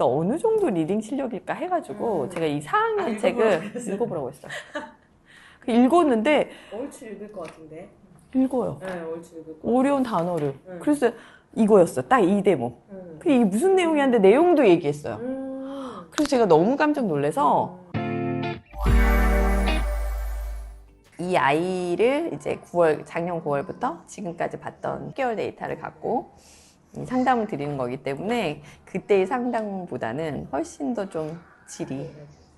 어느 정도 리딩 실력일까 해가지고 제가 이 4학년 책을 읽어보라고 했어요. 읽었는데 얼추 읽을 것 같은데. 읽어요. 네, 얼추 읽을 것 어려운 단어를. 그래서 이거였어. 딱 이 대목. 그 이게 무슨 내용이었는데 내용도 얘기했어요. 그래서 제가 너무 깜짝 놀라서 이 아이를 이제 작년 9월부터 지금까지 봤던 10개월 데이터를 갖고 상담을 드리는 거기 때문에 그때의 상담보다는 훨씬 더 좀 질이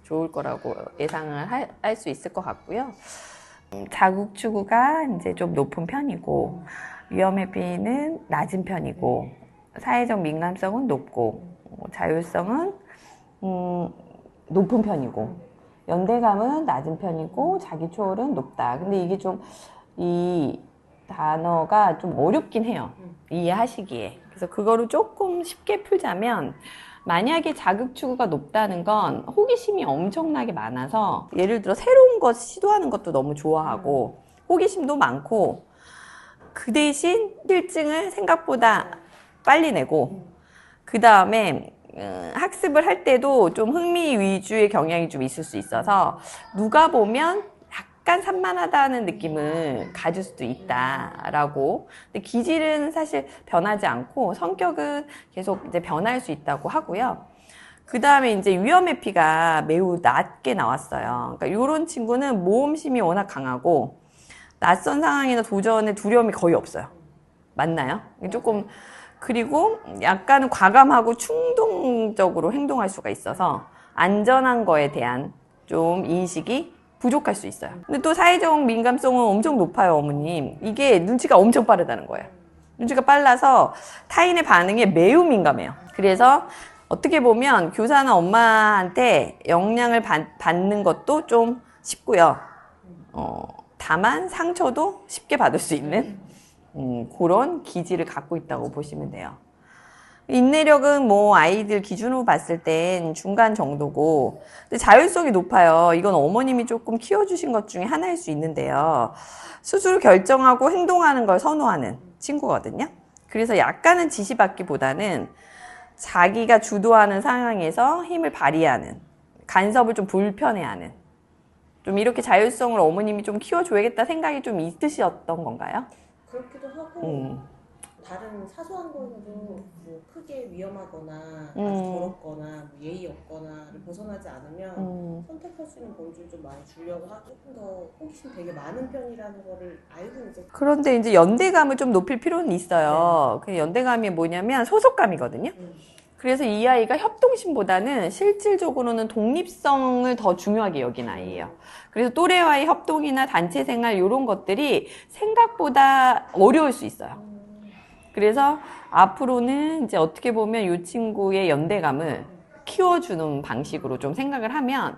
좋을 거라고 예상을 할 수 있을 것 같고요. 자국 추구가 이제 좀 높은 편이고 위험회피는 낮은 편이고 사회적 민감성은 높고 자율성은 높은 편이고 연대감은 낮은 편이고 자기 초월은 높다. 근데 이게 좀 이 단어가 좀 어렵긴 해요. 이해하시기에. 그래서 그거를 조금 쉽게 풀자면 만약에 자극 추구가 높다는 건 호기심이 엄청나게 많아서 예를 들어 새로운 것 시도하는 것도 너무 좋아하고 호기심도 많고 그 대신 필증을 생각보다 빨리 내고 그 다음에 학습을 할 때도 좀 흥미 위주의 경향이 좀 있을 수 있어서 누가 보면 약간 산만하다는 느낌을 가질 수도 있다라고. 근데 기질은 사실 변하지 않고 성격은 계속 이제 변할 수 있다고 하고요. 그 다음에 이제 위험회피가 매우 낮게 나왔어요. 그러니까 이런 친구는 모험심이 워낙 강하고 낯선 상황이나 도전에 두려움이 거의 없어요. 맞나요? 조금 그리고 약간은 과감하고 충동적으로 행동할 수가 있어서 안전한 거에 대한 좀 인식이 부족할 수 있어요. 근데 또 사회적 민감성은 엄청 높아요, 어머님. 이게 눈치가 엄청 빠르다는 거예요. 눈치가 빨라서 타인의 반응에 매우 민감해요. 그래서 어떻게 보면 교사나 엄마한테 영향을 받는 것도 좀 쉽고요. 다만 상처도 쉽게 받을 수 있는 그런 기질을 갖고 있다고 보시면 돼요. 인내력은 뭐 아이들 기준으로 봤을 땐 중간 정도고 근데 자율성이 높아요. 이건 어머님이 조금 키워주신 것 중에 하나일 수 있는데요. 스스로 결정하고 행동하는 걸 선호하는 친구거든요. 그래서 약간은 지시받기보다는 자기가 주도하는 상황에서 힘을 발휘하는 간섭을 좀 불편해하는 좀 이렇게 자율성을 어머님이 좀 키워줘야겠다 생각이 좀 있으셨던 건가요? 그렇기도 하고 다른 사소한 거에도 뭐 크게 위험하거나 아주 더럽거나 뭐 예의 없거나를 벗어나지 않으면 선택할 수 있는 범주를 좀 많이 주려고 하고 조금 더 호기심 되게 많은 편이라는 거를 알고 이제 그런데 이제 연대감을 좀 높일 필요는 있어요. 그 연대감이 뭐냐면 소속감이거든요. 그래서 이 아이가 협동심보다는 실질적으로는 독립성을 더 중요하게 여긴 아이예요. 그래서 또래와의 협동이나 단체 생활 이런 것들이 생각보다 어려울 수 있어요. 그래서 앞으로는 이제 어떻게 보면 이 친구의 연대감을 키워주는 방식으로 좀 생각을 하면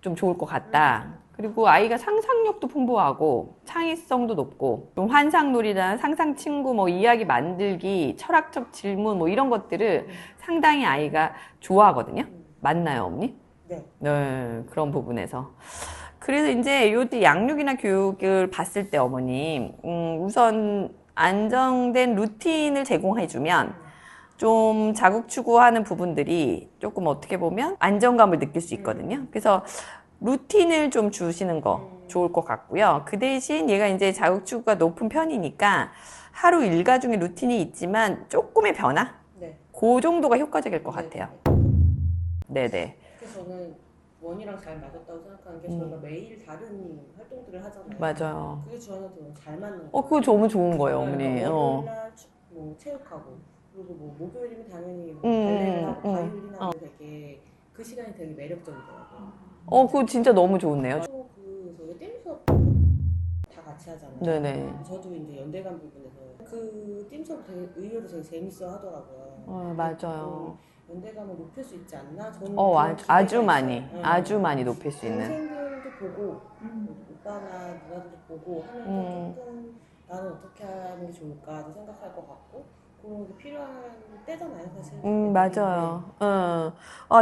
좀 좋을 것 같다. 그리고 아이가 상상력도 풍부하고 창의성도 높고 좀 환상놀이나 상상 친구 뭐 이야기 만들기 철학적 질문 뭐 이런 것들을 상당히 아이가 좋아하거든요. 맞나요, 어머니? 네. 네, 그런 부분에서. 그래서 이제 요 양육이나 교육을 봤을 때 어머님 우선 안정된 루틴을 제공해주면 좀 자국 추구하는 부분들이 조금 어떻게 보면 안정감을 느낄 수 있거든요. 그래서 루틴을 좀 주시는 거 좋을 것 같고요. 그 대신 얘가 이제 자국 추구가 높은 편이니까 하루 일과 중에 루틴이 있지만 조금의 변화? 네. 그 정도가 효과적일 것 같아요. 네네. 그래서 저는 원이랑 잘 맞았다고 생각하는 게 저희가 매일 다른 활동들을 하잖아요. 맞아요. 그게 저한테 너무 잘 맞는 거예요. 그거 너무 좋은 거예요, 어머니. 월요일날 뭐 체육하고 그리고 뭐 목요일이면 당연히 뭐 발레를 하고 화요일이나 하면 되게 그 시간이 되게 매력적이더라고요. 그거 진짜 너무 좋네요. 또 그 저희 댐 수업 다 같이 하잖아요. 네네. 저도 이제 연대감 부분에서 그댐 수업 되게 의외로 되게 재밌어 하더라고요. 맞아요. 연대감을 높일 수 있지 않나? 저는 아주 많이, 아주 많이 높일 수 있는. 동생들도 보고 오빠나 누나들도 보고 하면서 조금 나는 어떻게 하는 게 좋을까도 생각할 것 같고 그런 게 필요한 때잖아요, 사실. 맞아요.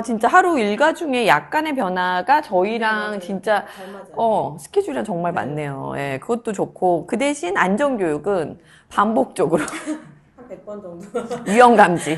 진짜 하루 일과 중에 약간의 변화가 저희랑 진짜, 잘 맞아요. 스케줄이랑 정말 맞네요. 예, 그것도 좋고. 그 대신 안전교육은 반복적으로. 한 100번 정도. 위험 감지.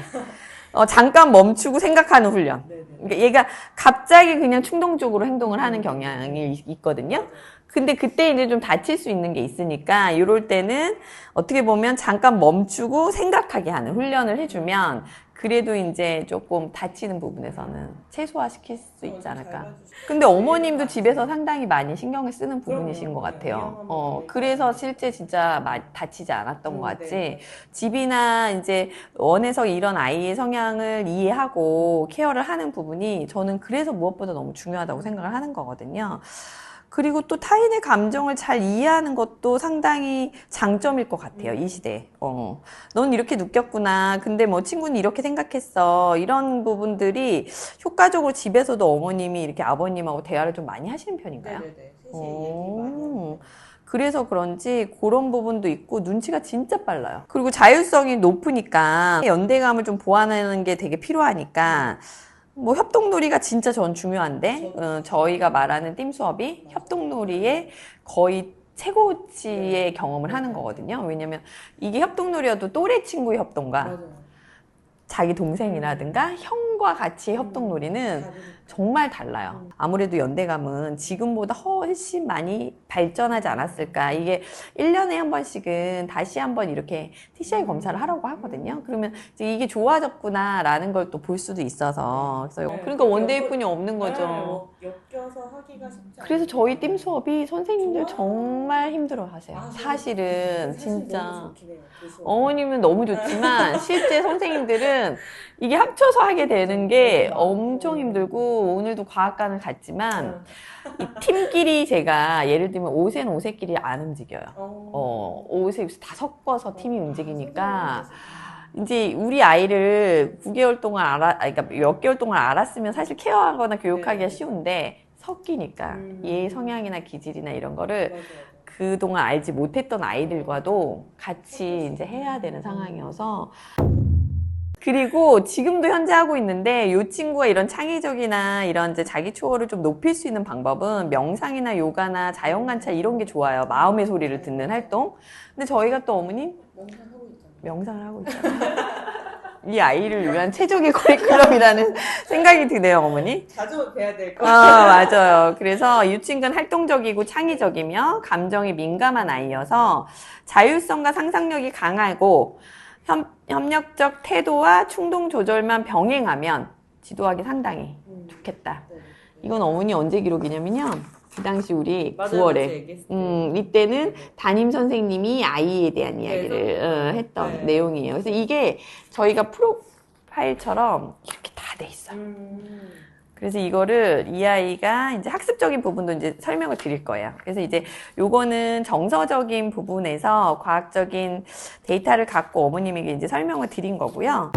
잠깐 멈추고 생각하는 훈련. 네네. 그러니까 얘가 갑자기 그냥 충동적으로 행동을 하는 경향이 있거든요. 근데 그때 이제 좀 다칠 수 있는 게 있으니까 이럴 때는 어떻게 보면 잠깐 멈추고 생각하게 하는 훈련을 해주면 그래도 이제 조금 다치는 부분에서는 최소화시킬 수 있지 않을까. 근데 어머님도 집에서 상당히 많이 신경을 쓰는 부분이신 것 같아요. 그래서 실제 진짜 다치지 않았던 것 같지. 네. 집이나 이제 원에서 이런 아이의 성향을 이해하고 케어를 하는 부분이 저는 그래서 무엇보다 너무 중요하다고 생각을 하는 거거든요. 그리고 또 타인의 감정을 잘 이해하는 것도 상당히 장점일 것 같아요, 이 시대에. 넌 이렇게 느꼈구나. 근데 뭐 친구는 이렇게 생각했어. 이런 부분들이 효과적으로 집에서도 어머님이 이렇게 아버님하고 대화를 좀 많이 하시는 편인가요? 네네네. 셋이 얘기 많이 하는데. 그래서 그런지 그런 부분도 있고 눈치가 진짜 빨라요. 그리고 자율성이 높으니까 연대감을 좀 보완하는 게 되게 필요하니까 뭐 협동놀이가 진짜 전 중요한데 저희가 말하는 띵 수업이 협동놀이의 거의 최고치의 경험을 하는 거거든요. 왜냐면 이게 협동놀이여도 또래 친구의 협동과 맞아요. 자기 동생이라든가 형과 같이 협동놀이는 정말 달라요. 아무래도 연대감은 지금보다 훨씬 많이 발전하지 않았을까. 이게 1년에 한 번씩은 다시 한번 이렇게 TCI 검사를 하라고 하거든요. 그러면 이제 이게 좋아졌구나라는 걸 또 볼 수도 있어서. 그래서 그러니까 원데이뿐이 없는 거죠. 엮여서 하기가 쉽지 않아요. 그래서 저희 띵 수업이 선생님들 좋아요. 정말 힘들어 하세요. 아, 사실은 사실 진짜. 너무 좋긴 해요, 그 수업. 어머님은 너무 좋지만 실제 선생님들은 이게 합쳐서 하게 되는 게 엄청 힘들고 오늘도 과학관을 갔지만 이 팀끼리 제가 예를 들면 5세는 5세끼리 안 움직여요. 5세, 6세 다 섞어서 팀이 움직이니까 이제 우리 아이를 9개월 동안 그러니까 몇 개월 동안 알았으면 사실 케어하거나 교육하기가 네. 쉬운데 섞이니까 얘의 성향이나 기질이나 이런 거를 맞아요. 그동안 알지 못했던 아이들과도 같이 이제 해야 되는 상황이어서. 그리고 지금도 현재 하고 있는데 이 친구가 이런 창의적이나 이런 이제 자기 초월을 좀 높일 수 있는 방법은 명상이나 요가나 자연관찰 이런 게 좋아요. 마음의 소리를 듣는 활동. 근데 저희가 또 어머님 명상하고 있잖아요. 명상을 하고 있잖아요. 이 아이를 위한 최적의 커리큘럼이라는 생각이 드네요, 어머니. 자주 뵈야 될 것 같아요. 맞아요. 그래서 이 친구는 활동적이고 창의적이며 감정이 민감한 아이여서 자율성과 상상력이 강하고 협력적 태도와 충동 조절만 병행하면 지도하기 상당히 좋겠다. 네. 이건 어머니 언제 기록이냐면요. 그 당시 우리 맞아요, 9월에 얘기했을 때. 이때는 담임 선생님이 아이에 대한 이야기를 했던 네. 내용이에요. 그래서 이게 저희가 프로파일처럼 이렇게 다 돼 있어요. 그래서 이거를 이 아이가 이제 학습적인 부분도 이제 설명을 드릴 거예요. 그래서 이제 요거는 정서적인 부분에서 과학적인 데이터를 갖고 어머님에게 이제 설명을 드린 거고요.